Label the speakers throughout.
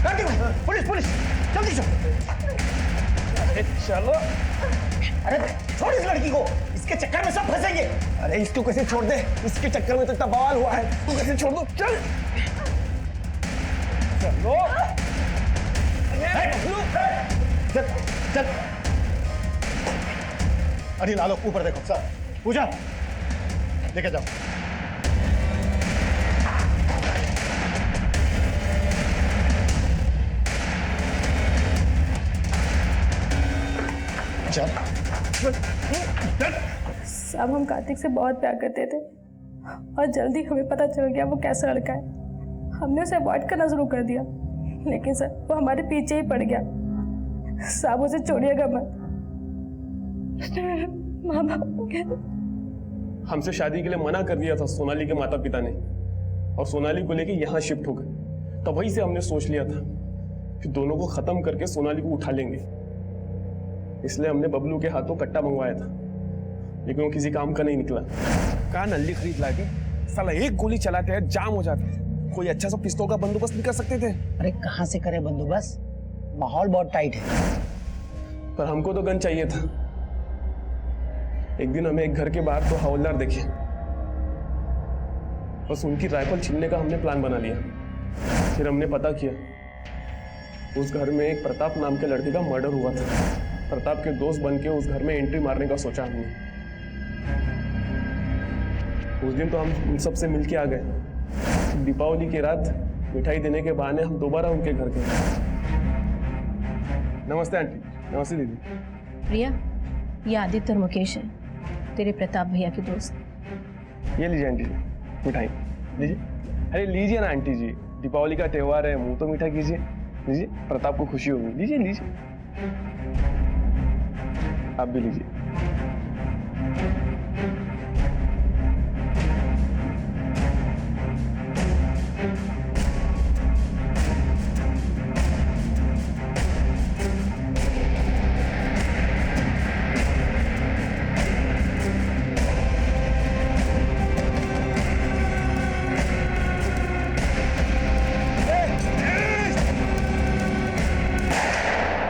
Speaker 1: Police police जल्दी चलो। अरे चलो, अरे छोड़ इस लड़की को, इसके चक्कर में सब फंसेंगे। अरे इसको कैसे छोड़ दे, इसके चक्कर में तो इतना बवाल हुआ है, तू कैसे छोड़ दो। चल चलो, चल चल। अरे लालो ऊपर देखो सर, पूजा लेके जाओ।
Speaker 2: सब हम कार्तिक से बहुत प्यार करते थे और जल्दी हमें पता चल गया वो कैसा लड़का है। हमने उसे अवॉइड करना शुरू कर दिया, लेकिन सर वो हमारे पीछे ही पड़ गया। साहब उसे छोड़िएगा मत। मामा
Speaker 3: हमसे शादी के लिए मना कर दिया था सोनाली के माता पिता ने, और सोनाली को लेके यहाँ शिफ्ट हो गए। तब वहीं से हमने सोच लिया था कि दोनों को खत्म करके सोनाली को उठा लेंगे। इसलिए हमने बबलू के हाथों कट्टा मंगवाया था, लेकिन वो किसी काम का नहीं निकला।
Speaker 4: कहा नल्ली खरीद लाके साला एक गोली चलाते हैं जाम हो जाता है। कोई अच्छा सा पिस्तौल का बंदोबस्त नहीं कर सकते थे?
Speaker 1: अरे कहाँ से करे बंदोबस्त, माहौल बहुत टाइट है।
Speaker 3: पर हमको तो गन चाहिए था। एक दिन हमें एक घर के बाहर 2 हवलदार देखे, बस उनकी राइफल छीनने का हमने प्लान बना लिया। फिर हमने पता किया, उस घर में एक प्रताप नाम के लड़के का मर्डर हुआ था। प्रताप के दोस्त बन के उस घर में एंट्री मारने का सोचा हमने। उस दिन तो हम उन सबसे मिलके आ गए। दीपावली की रात मिठाई देने के बहाने हम दोबारा उनके घर गए। नमस्ते आंटी। नमस्ते दीदी।
Speaker 5: प्रिया, ये आदित्य और मुकेश है, तेरे प्रताप भैया के दोस्त।
Speaker 3: ये लीजिए आंटी जी मिठाई लीजिए। अरे लीजिए ना आंटी जी, दीपावली का त्योहार है, मुंह तो मीठा कीजिए। लीजिए, प्रताप को खुशी होगी। लीजिए लीजिए, आप भी लीजिए।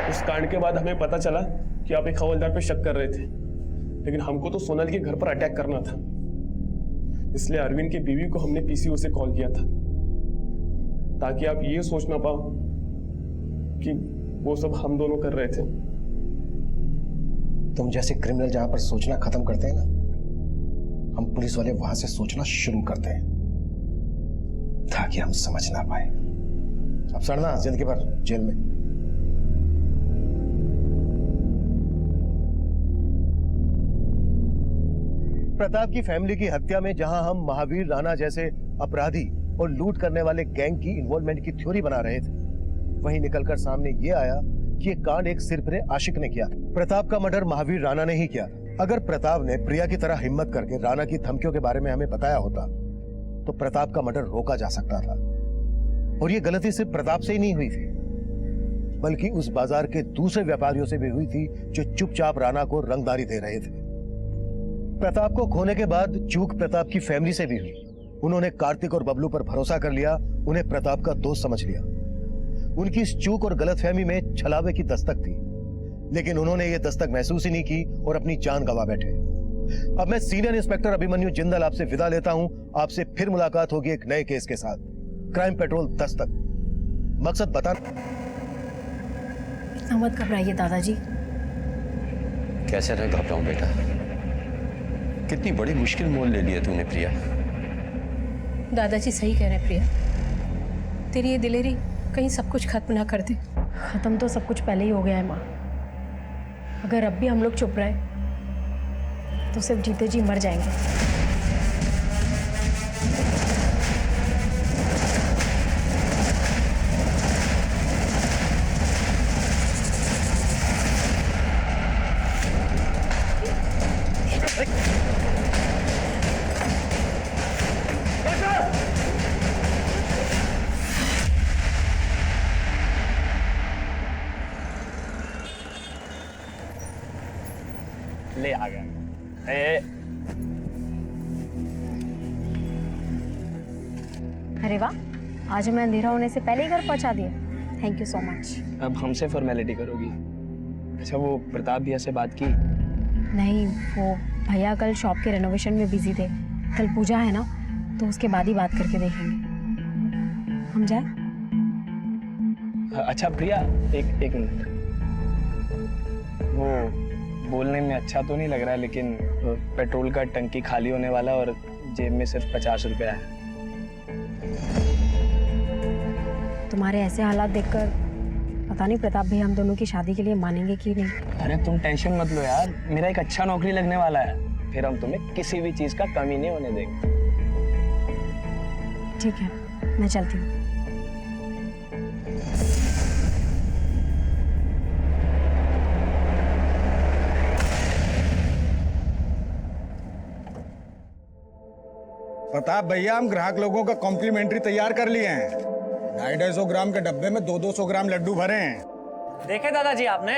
Speaker 3: उस कांड के बाद हमें पता चला कि आप एक हवलदार पे शक कर रहे थे, लेकिन हमको तो सोनाली के घर पर अटैक करना था। इसलिए अरविंद की बीवी को हमने पीसीओ से कॉल किया था, ताकि आप ये सोच ना पाओ कि वो सब हम दोनों कर रहे थे।
Speaker 1: तुम जैसे क्रिमिनल जहां पर सोचना खत्म करते हैं ना, हम पुलिस वाले वहां से सोचना शुरू करते हैं, ताकि हम समझ ना पाए। अब सड़ना जिंदगी भर जेल में। प्रताप की फैमिली की हत्या में जहां हम महावीर राणा जैसे अपराधी और लूट करने वाले गैंग की इन्वॉल्वमेंट की थ्योरी बना रहे थे, वहीं निकलकर सामने ये आया कि ये कांड एक सिरफिरे आशिक ने किया। प्रताप का मर्डर महावीर राणा ने ही किया। अगर प्रताप ने प्रिया की तरह हिम्मत करके राणा की धमकियों के बारे में हमें बताया होता, तो प्रताप का मर्डर रोका जा सकता था। और ये गलती सिर्फ प्रताप से ही नहीं हुई थी, बल्कि उस बाजार के दूसरे व्यापारियों से भी हुई थी, जो चुपचाप राणा को रंगदारी दे रहे थे। प्रताप को खोने के बाद चूक प्रताप की फैमिली से भी हुई। उन्होंने कार्तिक और बबलू पर भरोसा कर लिया, उन्हें प्रताप का दोस्त समझ लिया। उनकी इस चूक और गलतफहमी में छलावे की दस्तक थी, लेकिन उन्होंने ये दस्तक महसूस ही नहीं की और अपनी जान गंवा बैठे। अब मैं सीनियर इंस्पेक्टर अभिमन्यु जिंदल आपसे विदा लेता हूं। आपसे फिर मुलाकात होगी एक नए केस के साथ। क्राइम पेट्रोल दस्तक, मकसद बता।
Speaker 5: मत घबराइए दादाजी।
Speaker 6: कैसे न घबराऊं बेटा, कितनी बड़ी मुश्किल मोल ले लिया तूने प्रिया।
Speaker 5: दादाजी सही कह रहे हैं प्रिया, तेरी ये दिलेरी कहीं सब कुछ खत्म ना कर दे। खत्म तो सब कुछ पहले ही हो गया है माँ। अगर अब भी हम लोग चुप रहे तो सिर्फ जीते जी मर जाएंगे।
Speaker 3: ले आ गया।
Speaker 7: अरे वाह, आज मैं अंधेरा होने से पहले ही घर पहुंचा दिया।
Speaker 5: Thank you so much.
Speaker 4: अब हमसे फॉर्मेलिटी करोगी? अच्छा, वो प्रताप भैया से बात की?
Speaker 5: नहीं, वो भैया कल शॉप के रेनोवेशन में बिजी थे। कल पूजा है ना, तो उसके बाद ही बात करके देखेंगे। हम जाए?
Speaker 4: अच्छा प्रिया, एक मिनट। वो बोलने में अच्छा तो नहीं लग रहा है, लेकिन पेट्रोल का टंकी खाली होने वाला और जेब में सिर्फ 50 रुपया है।
Speaker 5: तुम्हारे ऐसे हालात देखकर पता नहीं प्रताप भैया हम दोनों की शादी के लिए मानेंगे कि नहीं।
Speaker 4: अरे तुम टेंशन मत लो यार, मेरा एक अच्छा नौकरी लगने वाला है, फिर हम तुम्हें किसी भी चीज का कमी नहीं होने देंगे।
Speaker 5: ठीक है, मैं चलती हूँ।
Speaker 7: प्रताप भैया, हम ग्राहक लोगों का कॉम्प्लीमेंट्री तैयार कर लिए हैं। 250 ग्राम के डब्बे में 200 ग्राम लड्डू भरे हैं।
Speaker 8: देखे दादाजी आपने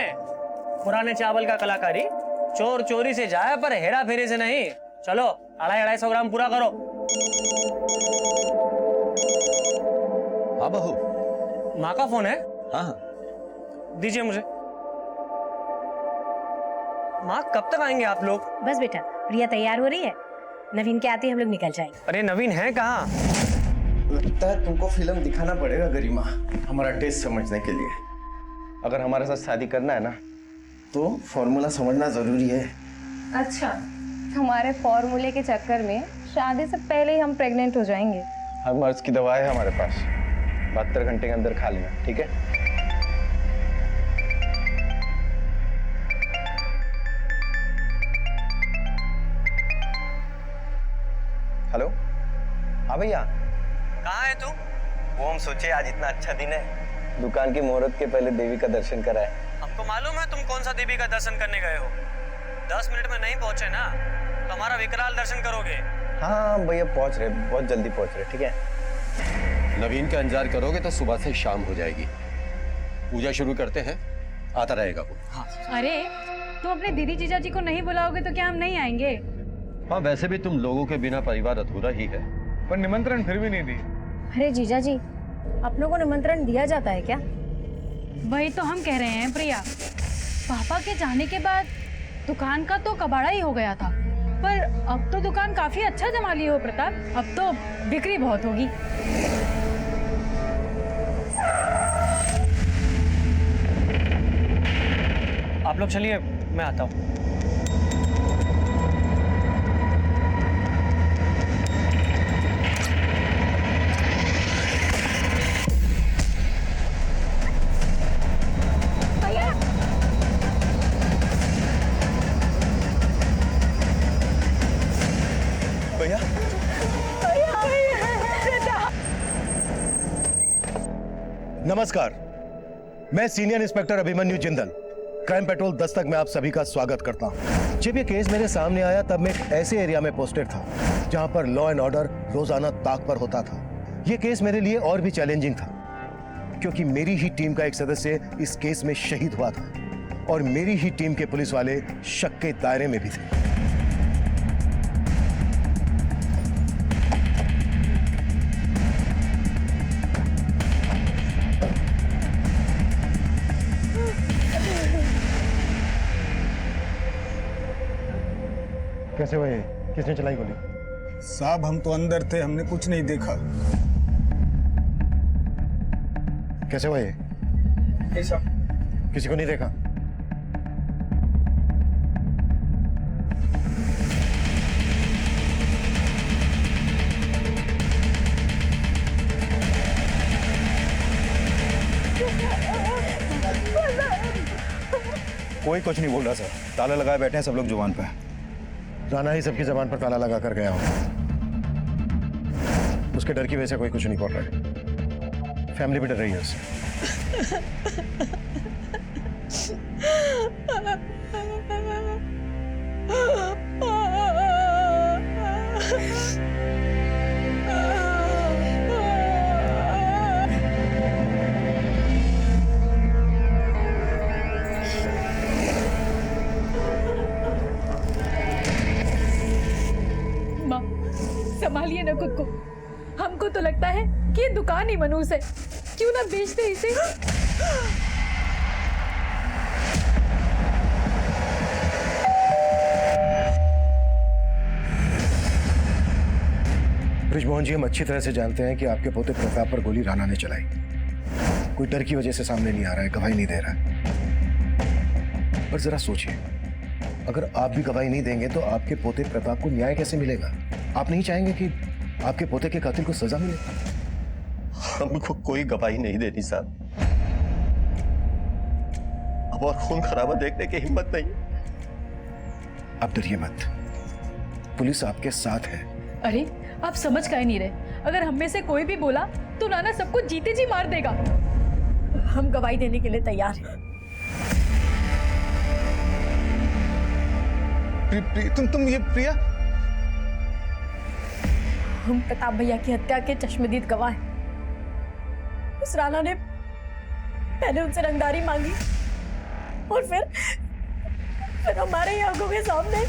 Speaker 8: पुराने चावल का कलाकारी, चोर चोरी से जाए पर हेरा फेरी से नहीं। चलो 250 ग्राम पूरा करो।
Speaker 6: हाँ बहू।
Speaker 8: माँ का फोन है?
Speaker 6: हाँ हाँ।
Speaker 8: दीजिए मुझे। माँ कब तक आएंगे आप लोग?
Speaker 5: बस बेटा, प्रिया तैयार हो रही है, नवीन के आते ही हम लोग निकल जाएंगे।
Speaker 8: अरे नवीन है कहाँ?
Speaker 9: लगता है तुमको फिल्म दिखाना पड़ेगा गरिमा, हमारा टेस्ट समझने के लिए। अगर हमारे साथ शादी करना है ना, तो फॉर्मूला समझना जरूरी है।
Speaker 10: अच्छा, हमारे फॉर्मूले के चक्कर में शादी से पहले ही हम प्रेग्नेंट हो जाएंगे।
Speaker 9: हर मर्ज की दवा है हमारे पास, 72 घंटे के अंदर खा लेना, ठीक है? हेलो, हाँ भैया।
Speaker 8: कहाँ है तू?
Speaker 9: वो हम सोचे आज इतना अच्छा दिन है, दुकान की मुहूर्त के पहले देवी का दर्शन कराए।
Speaker 8: हमको मालूम है तुम कौन सा देवी का दर्शन करने गए हो। 10 मिनट में नहीं पहुँचे ना तो हमारा विकराल दर्शन करोगे।
Speaker 9: हाँ भैया, पहुंच रहे, बहुत जल्दी पहुंच रहे, ठीक है?
Speaker 6: नवीन का इंतजार करोगे तो सुबह से शाम हो जाएगी। पूजा शुरू करते हैं, आता रहेगा वो।
Speaker 11: अरे तुम अपने दीदी जीजा जी को नहीं बुलाओगे तो क्या हम नहीं आएंगे?
Speaker 6: हाँ, वैसे भी तुम लोगों के बिना परिवार अधूरा ही है।
Speaker 7: पर निमंत्रण फिर भी नहीं दी।
Speaker 5: अरे जीजा जी, अपनों को निमंत्रण दिया जाता है क्या?
Speaker 11: वही तो हम कह रहे हैं प्रिया। पापा के जाने के बाद दुकान का तो कबाड़ा ही हो गया था, पर अब तो दुकान काफी अच्छा जमा लिए हो प्रताप। अब तो बिक्री बहुत होगी।
Speaker 8: आप लोग चलिए, मैं आता हूँ।
Speaker 9: भैया,
Speaker 1: नमस्कार, मैं senior inspector Abhimanyu Jindal, crime petrol Dastak में आप सभी का स्वागत करता हूं। जब ये केस मेरे सामने आया तब मैं एक ऐसे एरिया में पोस्टेड था जहां पर लॉ एंड ऑर्डर रोजाना ताक पर होता था। ये केस मेरे लिए और भी चैलेंजिंग था क्योंकि मेरी ही टीम का एक सदस्य इस केस में शहीद हुआ था और मेरी ही टीम के पुलिस वाले शक के दायरे में भी थे। कैसे हुए? किसने चलाई गोली?
Speaker 7: साहब, हम तो अंदर थे, हमने कुछ नहीं देखा।
Speaker 1: कैसे हुए? किसी को नहीं देखा?
Speaker 7: कोई कुछ नहीं बोल रहा सर, ताला लगाए बैठे हैं सब लोग जुबान पे।
Speaker 1: राणा ही सबकी जबान पर ताला लगा कर गया होगा। उसके डर की वजह से कोई कुछ नहीं बोल रहा है। फैमिली भी डर रही है उससे।
Speaker 11: संभालिए ना खुद को। हमको तो लगता है कि ये दुकान ही मनूस है। क्यों ना बेच दे इसे।
Speaker 1: ब्रिजमोहन जी, हम अच्छी तरह से जानते हैं कि आपके पोते प्रताप पर गोली राणा ने चलाई। कोई डर की वजह से सामने नहीं आ रहा है, गवाही नहीं दे रहा है। पर जरा सोचिए, अगर आप भी गवाही नहीं देंगे तो आपके पोते प्रताप को न्याय कैसे मिलेगा? आप नहीं चाहेंगे कि आपके पोते के कातिल को सजा मिले?
Speaker 6: हमको कोई गवाही नहीं देनी साहब। अब और खून खराबा देखने की हिम्मत नहीं।
Speaker 1: आप डरिए मत, पुलिस आपके साथ है।
Speaker 11: अरे आप समझ काहे नहीं रहे? अगर हम में से कोई भी बोला तो राणा सबको जीते जी मार देगा।
Speaker 5: हम गवाही देने के लिए तैयार हैं।
Speaker 9: तुम ये प्रिया?
Speaker 5: हम प्रताप भैया की हत्या के चश्मदीद गवाह हैं। उस राणा ने पहले उनसे रंगदारी मांगी और फिर हमारे ही आंखों के सामने।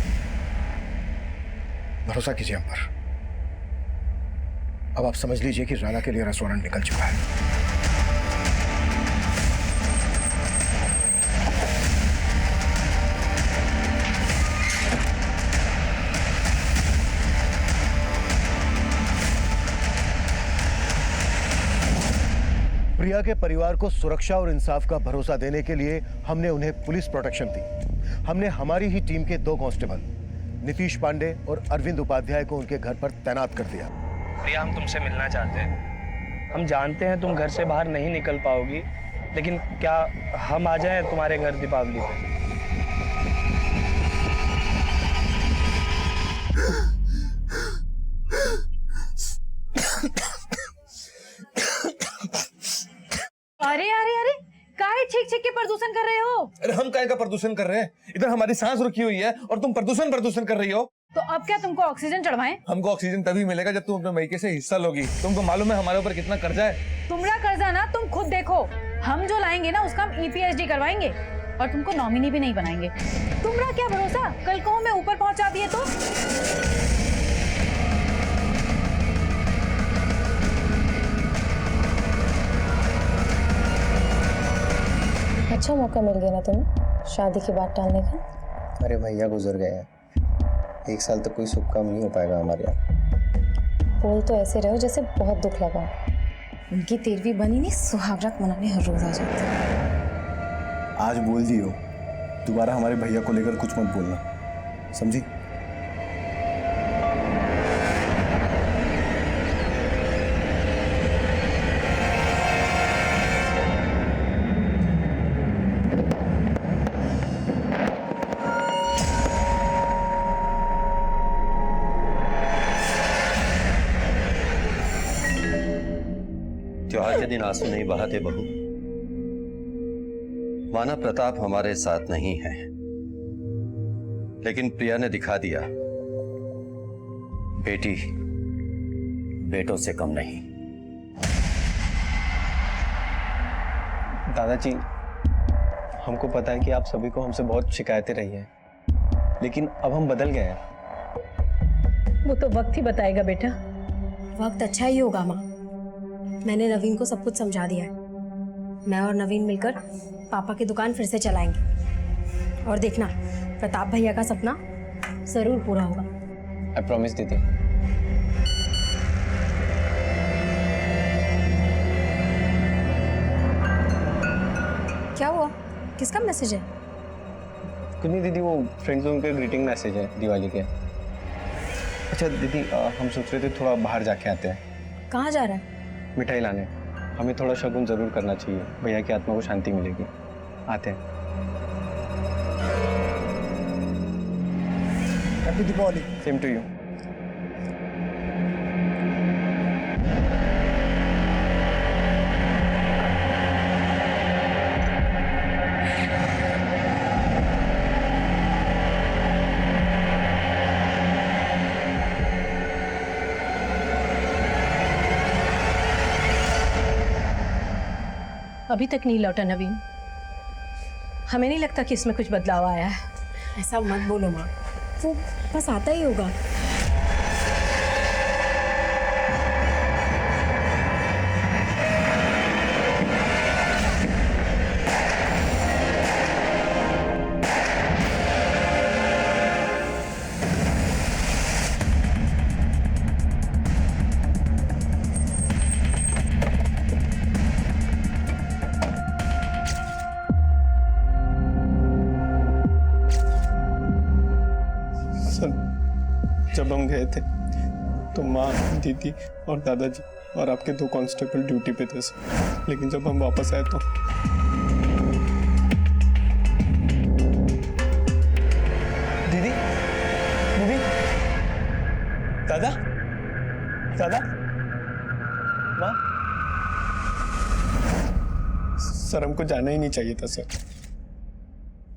Speaker 1: भरोसा कीजिए हम पर। अब आप समझ लीजिए कि राणा के लिए रेस्टोरेंट निकल चुका है। प्रिया के परिवार को सुरक्षा और इंसाफ का भरोसा देने के लिए हमने उन्हें पुलिस प्रोटेक्शन दी। हमने हमारी ही टीम के 2 कांस्टेबल नीतीश पांडे और अरविंद उपाध्याय को उनके घर पर तैनात कर दिया।
Speaker 4: प्रिया, हम तुमसे मिलना चाहते हैं। हम जानते हैं तुम घर से बाहर नहीं निकल पाओगी, लेकिन क्या हम आ जाएं तुम्हारे घर दीपावली पे?
Speaker 11: अरे अरे अरे, काहे छींक छींक के प्रदूषण कर रहे हो?
Speaker 9: अरे हम काय का प्रदूषण कर रहे हैं? इधर हमारी सांस रुकी हुई है और तुम प्रदूषण कर रही हो।
Speaker 11: तो अब क्या तुमको ऑक्सीजन चढ़वाएं?
Speaker 9: हमको ऑक्सीजन तभी मिलेगा जब तुम अपने मायके से हिस्सा लोगी। तुमको मालूम है हमारे ऊपर कितना कर्जा है?
Speaker 11: तुम्हारा कर्जा ना तुम खुद देखो। हम जो लाएंगे ना उसका हम EPHD करवाएंगे और तुमको नॉमिनी भी नहीं बनाएंगे। तुम्हारा क्या भरोसा, कल को मैं ऊपर पहुंचा दिए तो?
Speaker 10: अच्छा मौका मिल गया ना तुम्हें शादी की बात टालने का।
Speaker 9: अरे भैया गुजर गए हैं, 1 साल तक कोई शुभ काम नहीं हो पाएगा हमारे यहाँ।
Speaker 10: बोल तो ऐसे रहो जैसे बहुत दुख लगा। उनकी 13वीं बनी नहीं, सुहागरात मनाने हर रोज आ जाते।
Speaker 9: आज बोल दियो, दोबारा हमारे भैया को लेकर कुछ मत बोलना, समझी?
Speaker 6: त्योहार के दिन आंसू नहीं बहाते बहू। माना प्रताप हमारे साथ नहीं है, लेकिन प्रिया ने दिखा दिया बेटी बेटों से कम नहीं।
Speaker 9: दादाजी, हमको पता है कि आप सभी को हमसे बहुत शिकायतें रही हैं, लेकिन अब हम बदल गए हैं।
Speaker 5: वो तो वक्त ही बताएगा बेटा।
Speaker 2: वक्त अच्छा ही होगा माँ। मैंने नवीन को सब कुछ समझा दिया है। मैं और नवीन मिलकर पापा की दुकान फिर से चलाएंगे और देखना प्रताप भैया का सपना जरूर पूरा होगा।
Speaker 9: आई प्रॉमिस दीदी।
Speaker 2: क्या हुआ? किसका मैसेज है?
Speaker 9: कुछ नहीं दीदी, वो फ्रेंड्स लोगों के ग्रीटिंग मैसेज है दिवाली के। अच्छा दीदी, हम सोच रहे थे थोड़ा बाहर जाके आते हैं।
Speaker 2: कहाँ जा रहा है?
Speaker 9: मिठाई लाने। हमें थोड़ा शगुन जरूर करना चाहिए, भैया की आत्मा को शांति मिलेगी। आते हैं। Happy Deepawali. Same to you.
Speaker 5: अभी तक नहीं लौटा नवीन। हमें नहीं लगता कि इसमें कुछ बदलाव आया है।
Speaker 2: ऐसा मत बोलो माँ, वो बस आता ही होगा।
Speaker 3: गए थे तो माँ, दीदी और दादाजी और आपके 2 कांस्टेबल ड्यूटी पे थे सर। लेकिन जब हम वापस आए तो दीदी, दीदी, दादा, दादा, माँ, सर हमको जाना ही नहीं चाहिए था सर।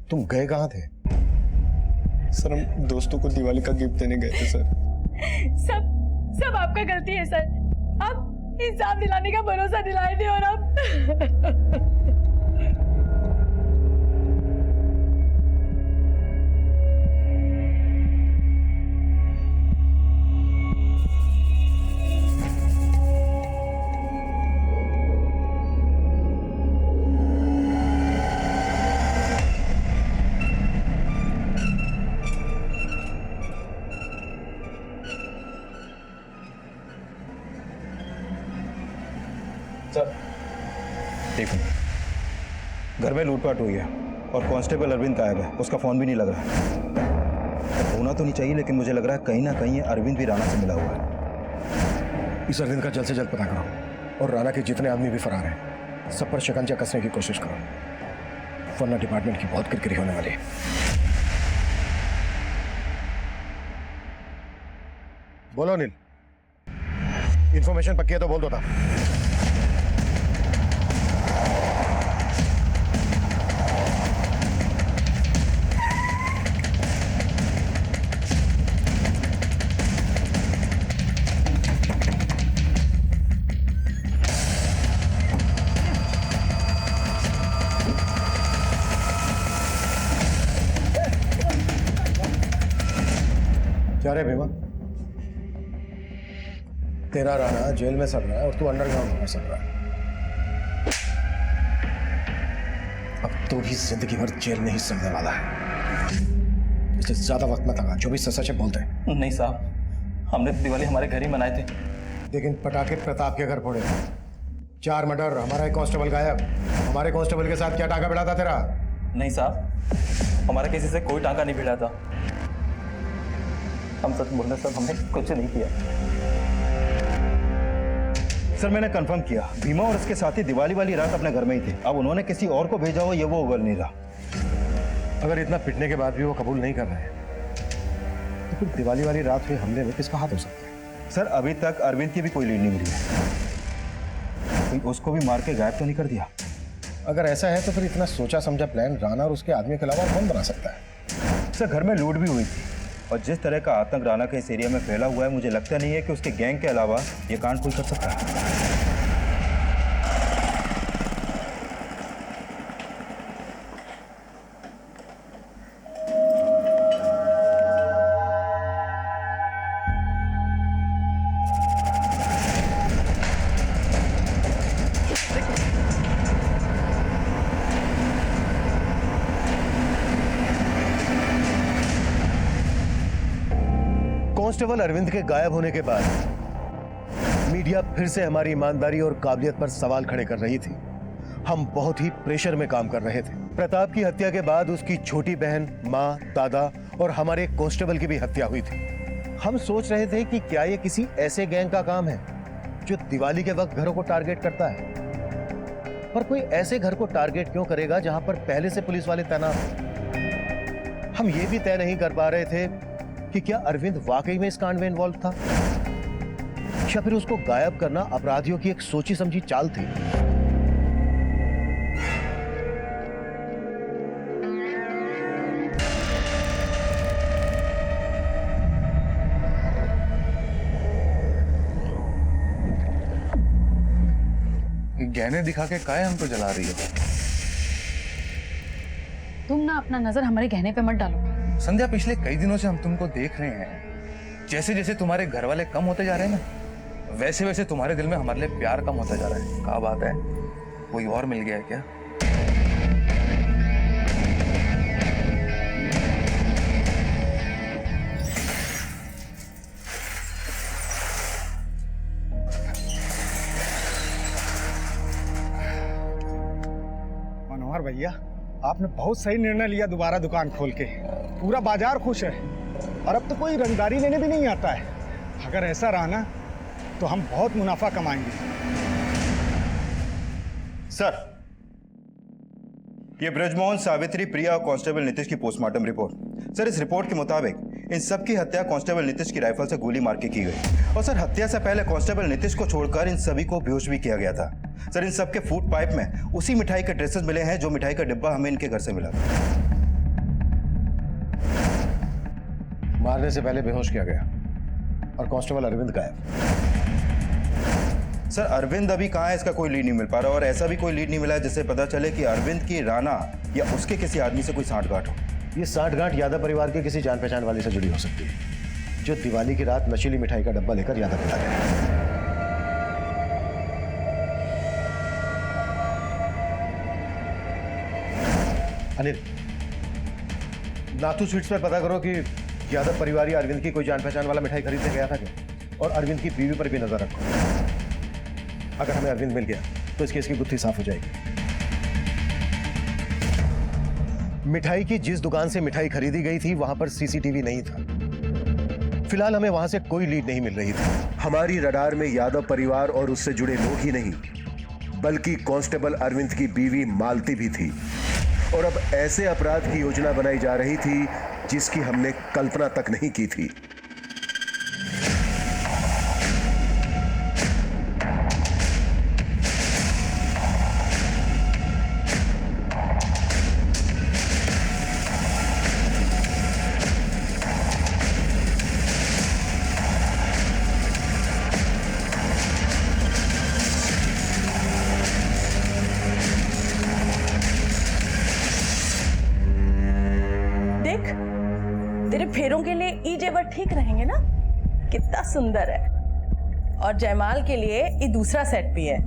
Speaker 1: तुम गए कहाँ थे?
Speaker 3: सर हम दोस्तों को दिवाली का गिफ्ट देने गए थे सर।
Speaker 11: सब आपका गलती है सर। आप इंसाफ दिलाने का भरोसा दिलाए थे और आप
Speaker 7: देखो, घर में लूटपाट हुई है और कांस्टेबल अरविंद गायब है, उसका फोन भी नहीं लग रहा है। होना तो नहीं चाहिए लेकिन मुझे लग रहा है कहीं ना कहीं अरविंद भी राणा से मिला हुआ है।
Speaker 1: इस अरविंद का जल्द से जल्द पता करो और राणा के जितने आदमी भी फरार हैं सब पर शिकंजा कसने की कोशिश करो, वरना डिपार्टमेंट की बहुत किरकिरी होने वाली है। बोलो अनिल, इंफॉर्मेशन पक्की है तो बोल दो था। क्या रे भीमा, तेरा राणा जेल में सड़ रहा है और तू अंडरग्राउंड में सड़ रहा है। अब तो भी जिंदगी भर जेल में ही सड़ने वाला है। इसलिए ज्यादा वक्त मत लगा, जो भी सच है बोलते हैं।
Speaker 12: नहीं साहब, हमने दिवाली हमारे घर ही मनाए थे।
Speaker 1: लेकिन पटाखे प्रताप के घर फोड़े, 4 मर्डर, हमारा एक कांस्टेबल गायब। हमारे कांस्टेबल के साथ क्या टाका भिड़ा था तेरा?
Speaker 12: नहीं साहब, हमारा किसी से कोई टांका नहीं भिड़ा था। हम सच बोल रहे साहब, हमने कुछ नहीं किया।
Speaker 7: सर मैंने कंफर्म किया, भीमा और उसके साथी दिवाली वाली रात अपने घर में ही थे। अब उन्होंने किसी और को भेजा हो ये वो उगल नहीं रहा।
Speaker 1: अगर इतना पिटने के बाद भी वो कबूल नहीं कर रहे हैं तो फिर दिवाली वाली रात हुए हमले में किसका हाथ हो सकता है?
Speaker 7: सर अभी तक अरविंद की भी कोई लीड नहीं मिली है। कोई उसको भी मार के गायब तो नहीं कर दिया?
Speaker 1: अगर ऐसा है तो फिर इतना सोचा समझा प्लान राणा और उसके आदमी के अलावा कौन बना सकता है?
Speaker 7: सर घर में लूट भी हुई थी और जिस तरह का आतंक राणा के इस एरिया में फैला हुआ है, मुझे लगता नहीं है कि उसके गैंग के अलावा ये कांड कोई कर सकता है।
Speaker 1: कांस्टेबल अरविंद के गायब होने के बाद मीडिया फिर से हमारी ईमानदारी और काबिलियत पर सवाल खड़े कर रही थी। हम बहुत ही प्रेशर में काम कर रहे थे। प्रताप की हत्या के बाद उसकी छोटी बहन, माँ, दादा और हमारे कांस्टेबल की भी हत्या हुई थी। हम सोच रहे थे कि क्या ये किसी ऐसे गैंग का काम है जो दिवाली के वक्त घरों को टारगेट करता है। पर कोई ऐसे घर को टारगेट क्यों करेगा जहां पर पहले से पुलिस वाले तैनात हैं? हम ये भी तय नहीं कर पा रहे थे कि क्या अरविंद वाकई में इस कांड में इन्वॉल्व था या फिर उसको गायब करना अपराधियों की एक सोची समझी चाल थी।
Speaker 13: गहने दिखा के काहे हमको जला रही हो?
Speaker 11: तुम ना अपना नजर हमारे गहने पे मत डालो।
Speaker 13: संध्या, पिछले कई दिनों से हम तुमको देख रहे हैं। जैसे जैसे तुम्हारे घर वाले कम होते जा रहे हैं ना, वैसे वैसे तुम्हारे दिल में हमारे लिए प्यार कम होता जा रहा है। क्या बात है, कोई और मिल गया है क्या?
Speaker 7: मनोहर भैया, आपने बहुत सही निर्णय लिया दोबारा दुकान खोल के। पूरा बाजार खुश है।
Speaker 14: और अब तो कोई रंगदारी लेने भी नहीं आता है। अगर ऐसा रहा ना तो हम बहुत मुनाफा कमाएंगे।
Speaker 7: सर, ये ब्रजमोहन, सावित्री, प्रिया और कांस्टेबल नीतीश की पोस्टमार्टम रिपोर्ट। सर, इस रिपोर्ट के मुताबिक इन सबकी हत्या कांस्टेबल नीतीश की राइफल से गोली मार के की गई। और सर, हत्या से पहले कांस्टेबल नीतीश को छोड़कर इन सभी को बेहोश भी किया गया था। सर, इन सबके फूड पाइप में उसी मिठाई के ट्रेसेस मिले हैं जो मिठाई का डिब्बा हमें इनके घर से मिला था।
Speaker 1: मारने से पहले बेहोश किया गया और कांस्टेबल अरविंद गायब।
Speaker 7: सर, अरविंद अभी कहाँ है इसका कोई लीड नहीं मिल पा रहा, और ऐसा भी कोई लीड नहीं मिला जिससे पता चले कि अरविंद की राणा या उसके किसी आदमी से कोई सांठगांठ हो।
Speaker 1: ये सांठगांठ यादव परिवार के किसी जान पहचान वाले से जुड़ी हो सकती है, जो दिवाली की रात नशीली मिठाई का डब्बा लेकर यादव के गया। अनिल, नाथू स्वीट्स पर पता करो कि यादव परिवार या अरविंद की कोई जान पहचान वाला मिठाई खरीदने गया था क्या, और अरविंद की बीवी पर भी नजर रखो। अगर हमें अरविंद मिल गया तो इस केस की गुत्थी साफ हो जाएगी। मिठाई की जिस दुकान से मिठाई खरीदी गई थी वहां पर सीसीटीवी नहीं था। फिलहाल हमें वहां से कोई लीड नहीं मिल रही थी।
Speaker 15: हमारी रडार में यादव परिवार और उससे जुड़े लोग ही नहीं, बल्कि कांस्टेबल अरविंद की बीवी मालती भी थी। और अब ऐसे अपराध की योजना बनाई जा रही थी जिसकी हमने कल्पना तक नहीं की थी।
Speaker 16: तेरे फेरों के लिए ई जेवर ठीक रहेंगे ना? कितना सुंदर है। और जयमाल के लिए ये दूसरा सेट भी है।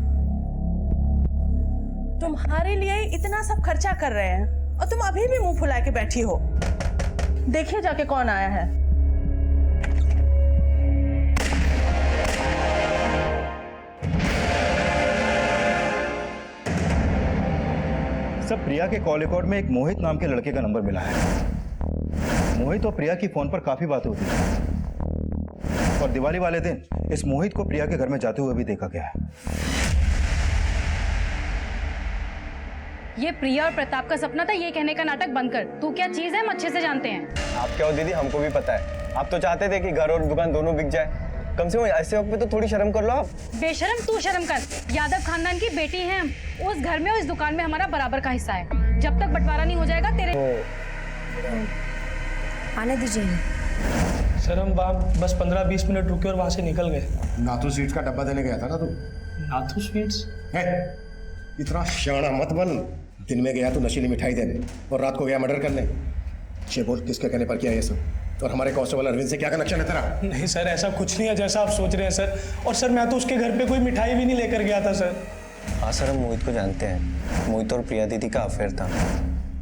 Speaker 16: तुम्हारे लिए इतना सब खर्चा कर रहे हैं और तुम अभी भी मुंह फुला के बैठी हो। देखिए जाके कौन आया है।
Speaker 7: सब प्रिया के कॉल रिकॉर्ड में एक मोहित नाम के लड़के का नंबर मिला है। मोहित और प्रिया की फोन पर काफी बातें होती थी, और दिवाली वाले दिन इस मोहित को प्रिया के घर में जाते हुए भी देखा गया है।
Speaker 11: ये प्रिया और प्रताप का सपना था, ये कहने का नाटक बंद कर। तू क्या चीज है, हम अच्छे से जानते हैं।
Speaker 9: आप क्या हो दीदी, हमको भी पता है। आप तो चाहते थे कि घर और दुकान दोनों बिक जाए। कम से कम ऐसे वक्त पे तो थोड़ी शर्म कर लो आप।
Speaker 11: बेशरम तू शर्म कर। यादव खानदान की बेटी है हम। उस घर में और इस दुकान में हमारा बराबर का हिस्सा है। जब तक बंटवारा नहीं हो जाएगा तेरे
Speaker 5: आने दीजिए।
Speaker 4: सर, हम वहाँ बस 15-20 मिनट रुके और वहाँ से निकल गए।
Speaker 1: नाथू स्वीट्स का डब्बा देने गया था ना तू?
Speaker 4: नाथू स्वीट्स?
Speaker 1: इतना शाना मत बन। दिन में गया तू नशीली मिठाई देने और रात को गया मर्डर करने। चे बोल, किसके कहने पर किया ये सब? और हमारे कांस्टेबल अरविंद से क्या कनेक्शन है तेरा?
Speaker 4: नहीं सर, ऐसा कुछ नहीं है जैसा आप सोच रहे हैं सर। और सर, मैं तो उसके घर पे कोई मिठाई भी नहीं लेकर गया था सर।
Speaker 9: हाँ सर, हम मोहित को जानते हैं। मोहित और प्रिया दीदी का अफेयर था,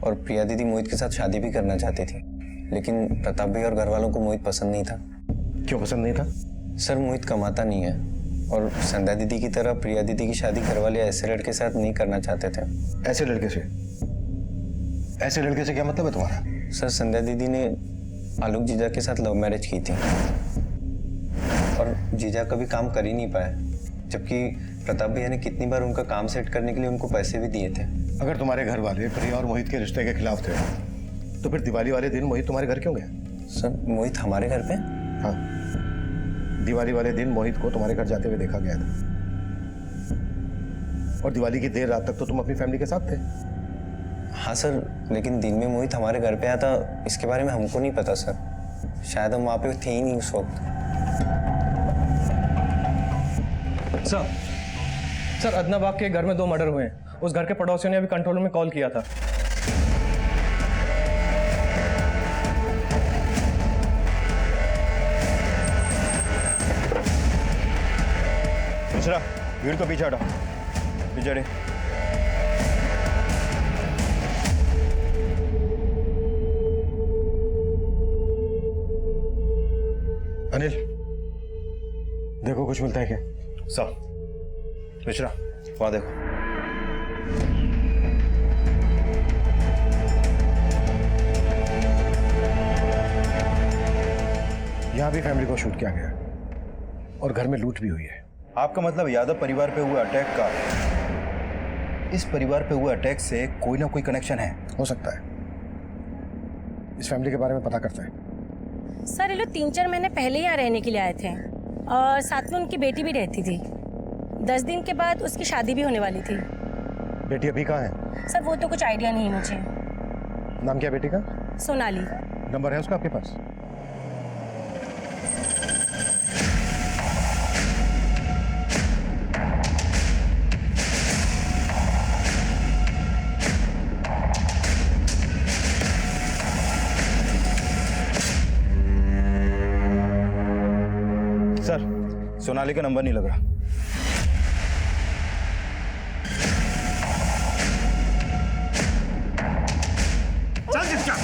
Speaker 9: और प्रिया दीदी मोहित के साथ शादी भी करना चाहती थी, लेकिन प्रताप भाई और घर वालों को मोहित पसंद नहीं था।
Speaker 1: क्यों पसंद नहीं था?
Speaker 9: सर, मोहित कमाता नहीं है, और संध्या दीदी की तरह प्रिया दीदी की शादी घर वाले ऐसे लड़के के साथ नहीं करना चाहते थे।
Speaker 1: ऐसे लड़के से? ऐसे लड़के से क्या मतलब है तुम्हारा?
Speaker 9: सर, संध्या दीदी ने आलोक जीजा के साथ लव मैरिज की थी, और जीजा कभी काम कर ही नहीं पाए, जबकि प्रताप भैया ने कितनी बार उनका काम सेट करने के लिए उनको पैसे भी दिए थे।
Speaker 1: अगर तुम्हारे घर वाले प्रिया और मोहित के रिश्ते के खिलाफ थे तो फिर दिवाली वाले दिन मोहित तुम्हारे घर क्यों गया?
Speaker 9: सर, मोहित हमारे घर पे?
Speaker 1: हाँ, दिवाली वाले दिन मोहित को तुम्हारे घर जाते हुए देखा गया था, और दिवाली की देर रात तक तो तुम अपनी फैमिली के साथ थे।
Speaker 9: हाँ सर, लेकिन दिन में मोहित हमारे घर पे आया था, इसके बारे में हमको नहीं पता सर। शायद हम वहाँ पे थे ही नहीं उस वक्त।
Speaker 4: सर, अदनाबाग के घर में 2 मर्डर हुए हैं। उस घर के पड़ोसियों ने अभी कंट्रोल रूम में कॉल किया था।
Speaker 7: दूसरा, भीड़ को पीछे हटाओ। पीछे हटे।
Speaker 1: अनिल, देखो कुछ मिलता है क्या?
Speaker 7: साहब, मिश्रा, वहां देखो।
Speaker 1: यहाँ भी फैमिली को शूट किया गया और घर में लूट भी हुई है।
Speaker 7: आपका मतलब यादव परिवार पे हुए अटैक का इस परिवार पे हुए अटैक से कोई ना कोई कनेक्शन है?
Speaker 1: हो सकता है। इस फैमिली के बारे में पता करते हैं।
Speaker 17: सर ये लोग 3-4 महीने पहले यहाँ रहने के लिए आए थे और साथ में उनकी बेटी भी रहती थी। 10 दिन के बाद उसकी शादी भी होने वाली थी।
Speaker 1: बेटी अभी कहाँ है?
Speaker 17: सर वो तो कुछ आइडिया नहीं मुझे।
Speaker 1: नाम क्या बेटी का?
Speaker 17: सोनाली।
Speaker 1: नंबर है उसका आपके पास?
Speaker 7: सर, सोनाली का नंबर नहीं लग रहा।
Speaker 14: चल जिसका।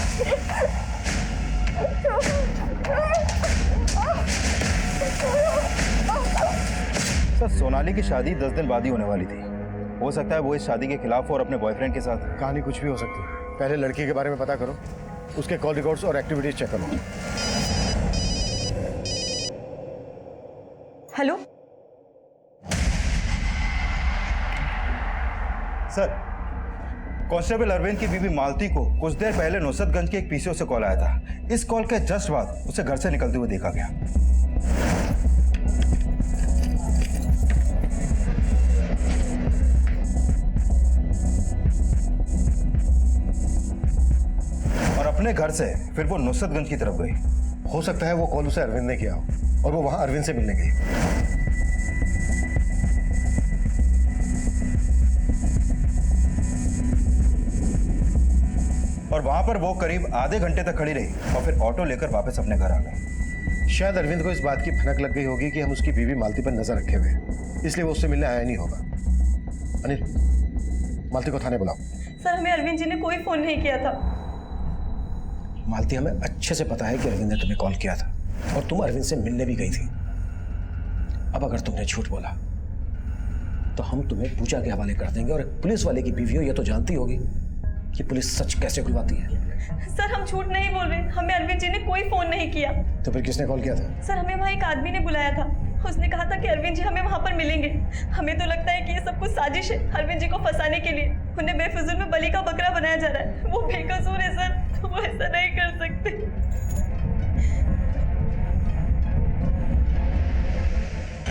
Speaker 7: सर, सोनाली की शादी 10 दिन बाद ही होने वाली थी। हो सकता है वो इस शादी के खिलाफ और अपने बॉयफ्रेंड के साथ।
Speaker 1: कहानी कुछ भी हो सकती है। पहले लड़की के बारे में पता करो, उसके कॉल रिकॉर्ड्स और एक्टिविटीज चेक करो।
Speaker 16: हेलो
Speaker 7: सर, कांस्टेबल अरविंद की बीवी मालती को कुछ देर पहले नुसरतगंज के एक पीसीओ से कॉल आया था। इस कॉल के जस्ट बाद उसे घर से निकलते हुए देखा गया। और अपने घर से फिर वो नुसरतगंज की तरफ गई।
Speaker 1: हो सकता है वो कॉल उसे अरविंद ने किया हो और वो वहां अरविंद से मिलने गई।
Speaker 7: और वहां पर वो करीब आधे घंटे तक खड़ी रही और फिर ऑटो लेकर वापस अपने घर आ गई।
Speaker 1: शायद अरविंद को इस बात की भनक लग गई होगी कि हम उसकी बीवी मालती पर नजर रखे हुए हैं, इसलिए वो उससे मिलने आया नहीं होगा। अनिल, मालती को थाने बुलाओ।
Speaker 16: सर हमें अरविंद जी ने कोई फोन नहीं किया था।
Speaker 1: मालती, हमें अच्छे से पता है कि अरविंद ने तुम्हें कॉल किया था और तुम अरविंद से मिलने भी गई थी। अब अगर तुमने झूठ बोला तो हम तुम्हें पूजा के हवाले कर देंगे। और एक पुलिस वाले की बीवी हो, ये तो जानती होगी कि पुलिस सच कैसे खुलवाती है।
Speaker 16: सर हम झूठ नहीं बोल रहे, हमें अरविंद जी ने कोई फोन नहीं किया।
Speaker 1: तो फिर किसने कॉल किया था?
Speaker 16: सर हमें वहाँ एक आदमी ने बुलाया था। उसने कहा था कि अरविंद जी हमें वहाँ पर मिलेंगे। हमें तो लगता है कि ये सब कुछ साजिश है अरविंद जी को फंसाने के लिए। उन्हें बेफिजुल में बलि का बकरा बनाया जा रहा है। वो बेकसूर है सर, वो ऐसा नहीं कर सकते।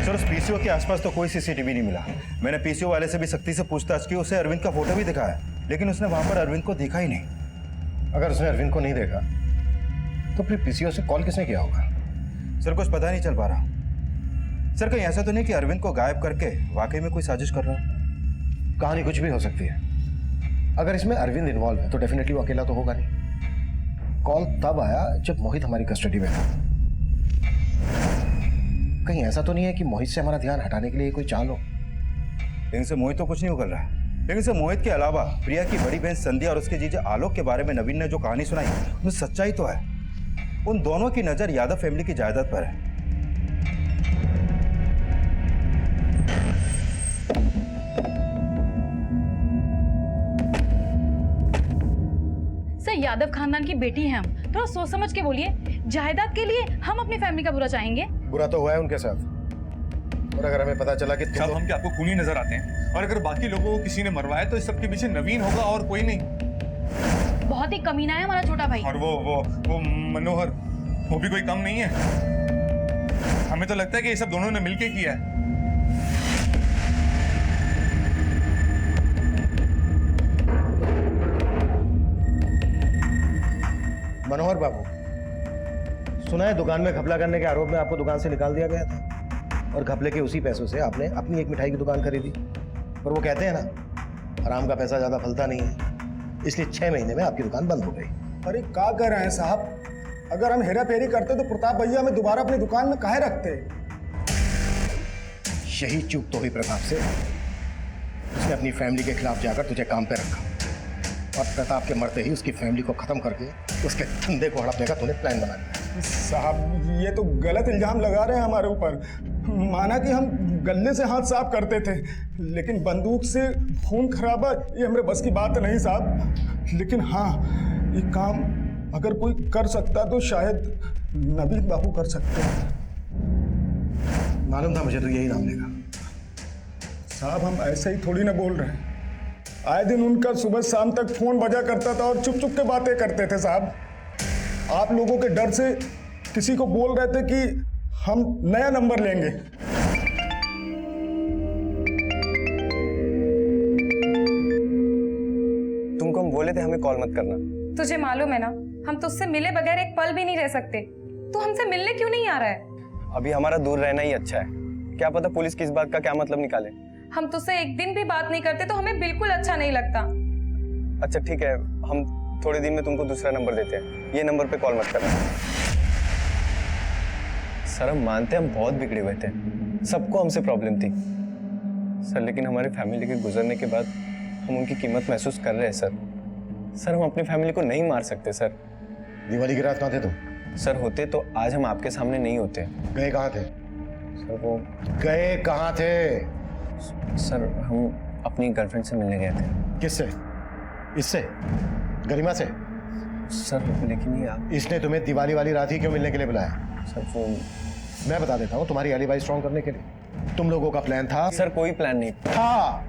Speaker 7: सर, उस पीसीओ के आसपास तो कोई सीसीटीवी नहीं मिला। मैंने पीसीओ वाले से भी सख्ती से पूछताछ की, उसे अरविंद का फोटो भी दिखाया, लेकिन उसने वहां पर अरविंद को देखा ही नहीं।
Speaker 1: अगर उसने अरविंद को नहीं देखा तो फिर पीसीओ से कॉल किसने किया होगा?
Speaker 7: सर, कुछ पता नहीं चल पा रहा। सर, कहीं ऐसा तो नहीं कि अरविंद को गायब करके वाकई में कोई साजिश कर रहा है?
Speaker 1: कहानी कुछ भी हो सकती है। अगर इसमें अरविंद इन्वॉल्व है तो डेफिनेटली वो अकेला तो होगा नहीं। कॉल तब आया जब मोहित हमारी कस्टडी में था। कहीं ऐसा तो नहीं है कि मोहित से हमारा ध्यान हटाने के लिए कोई चाल हो?
Speaker 7: लेकिन से मोहित तो कुछ नहीं कर रहा है। लेकिन से मोहित के अलावा प्रिया की बड़ी बहन संध्या और उसके जीजे आलोक के बारे में नवीन ने जो कहानी सुनाई, उसमें सच्चाई तो है। उन दोनों की नजर यादव फैमिली की जायदाद पर है।
Speaker 11: सर यादव खानदान की बेटी हैं हम, थोड़ा सोच समझ के बोलिए। जायदाद के लिए हम अपनी फैमिली का बुरा चाहेंगे?
Speaker 1: बुरा तो हुआ है उनके साथ, और अगर हमें पता चला कि
Speaker 13: साहब हम क्या आपको खूनी नजर आते हैं? और अगर बाकी लोगों को किसी ने मरवाया तो इस सब के पीछे नवीन होगा और कोई नहीं।
Speaker 11: बहुत ही कमीना है हमारा छोटा भाई।
Speaker 13: और वो मनोहर, वो भी कोई कम नहीं है। हमें तो लगता है कि ये सब दोनों ने मिलके किया है।
Speaker 1: मनोहर बाबू, सुना है दुकान में घपला करने के आरोप में आपको दुकान से निकाल दिया गया था और घपले के उसी पैसों से आपने अपनी एक मिठाई की दुकान खरीदी। पर वो कहते हैं ना, हराम का पैसा ज्यादा फलता नहीं है, इसलिए 6 महीने में आपकी दुकान बंद हो गई।
Speaker 14: अरे क्या कर रहे हैं साहब? अगर हम हेरा फेरी करते तो प्रताप भैया हमें दोबारा अपनी दुकान में काहे रखते?
Speaker 1: यही चूक तो हुई प्रताप से। उसने अपनी फैमिली के खिलाफ जाकर तुझे काम पे रखा और प्रताप के मरते ही उसकी फैमिली को खत्म करके उसके धंधे को हड़पने का तूने प्लान बना लिया।
Speaker 14: साहब ये तो गलत इल्जाम लगा रहे हैं हमारे ऊपर। माना कि हम गले से हाथ साफ करते थे, लेकिन बंदूक से खून खराबा ये हमारे बस की बात नहीं साहब। लेकिन हाँ, ये काम अगर कोई कर सकता तो शायद नवीन बाबू कर सकते हैं।
Speaker 1: मालूम था मुझे तो यही नाम लेगा।
Speaker 14: साहब हम ऐसे ही थोड़ी ना बोल रहे हैं, आए दिन उनका सुबह शाम तक फोन बजा करता था और चुप चुप के बातें करते थे साहब। आप लोगों के डर से किसी को बोल रहे थे कि हम नया नंबर लेंगे।
Speaker 9: तुमको हम बोले थे हमें कॉल मत करना।
Speaker 10: तुझे मालूम है ना, हम तुझसे मिले बगैर एक पल भी नहीं रह सकते। तू हमसे मिलने क्यों नहीं आ रहा है?
Speaker 9: अभी हमारा दूर रहना ही अच्छा है, क्या पता पुलिस किस बात का क्या मतलब निकाले।
Speaker 10: हम तुझसे एक दिन भी बात नहीं करते तो हमें बिल्कुल अच्छा नहीं लगता।
Speaker 9: अच्छा ठीक है, हम थोड़े दिन में तुमको दूसरा नंबर देते हैं, ये नंबर पे कॉल मत करना। सर हम मानते हैं हम बहुत बिगड़े हुए थे, सबको हमसे प्रॉब्लम थी सर, लेकिन हमारी फैमिली के गुजरने के बाद हम उनकी कीमत महसूस कर रहे हैं सर। सर हम अपनी फैमिली को नहीं मार सकते सर।
Speaker 1: दिवाली की रात कहाँ थे तुम?
Speaker 9: सर होते तो आज हम आपके सामने नहीं होते।
Speaker 1: गए कहाँ थे?
Speaker 9: सर वो
Speaker 1: गए कहाँ थे?
Speaker 9: सर हम अपनी गर्लफ्रेंड से मिलने गए थे।
Speaker 1: किससे? इससे? गरिमा से?
Speaker 9: सर लेकिन ये आप,
Speaker 1: इसने तुम्हें दिवाली वाली रात ही क्यों मिलने के लिए बुलाया?
Speaker 9: सर वो
Speaker 1: मैं बता देता हूँ, तुम्हारी एलिबाई स्ट्रॉन्ग करने के लिए। तुम लोगों का प्लान था।
Speaker 9: सर कोई प्लान नहीं
Speaker 1: था।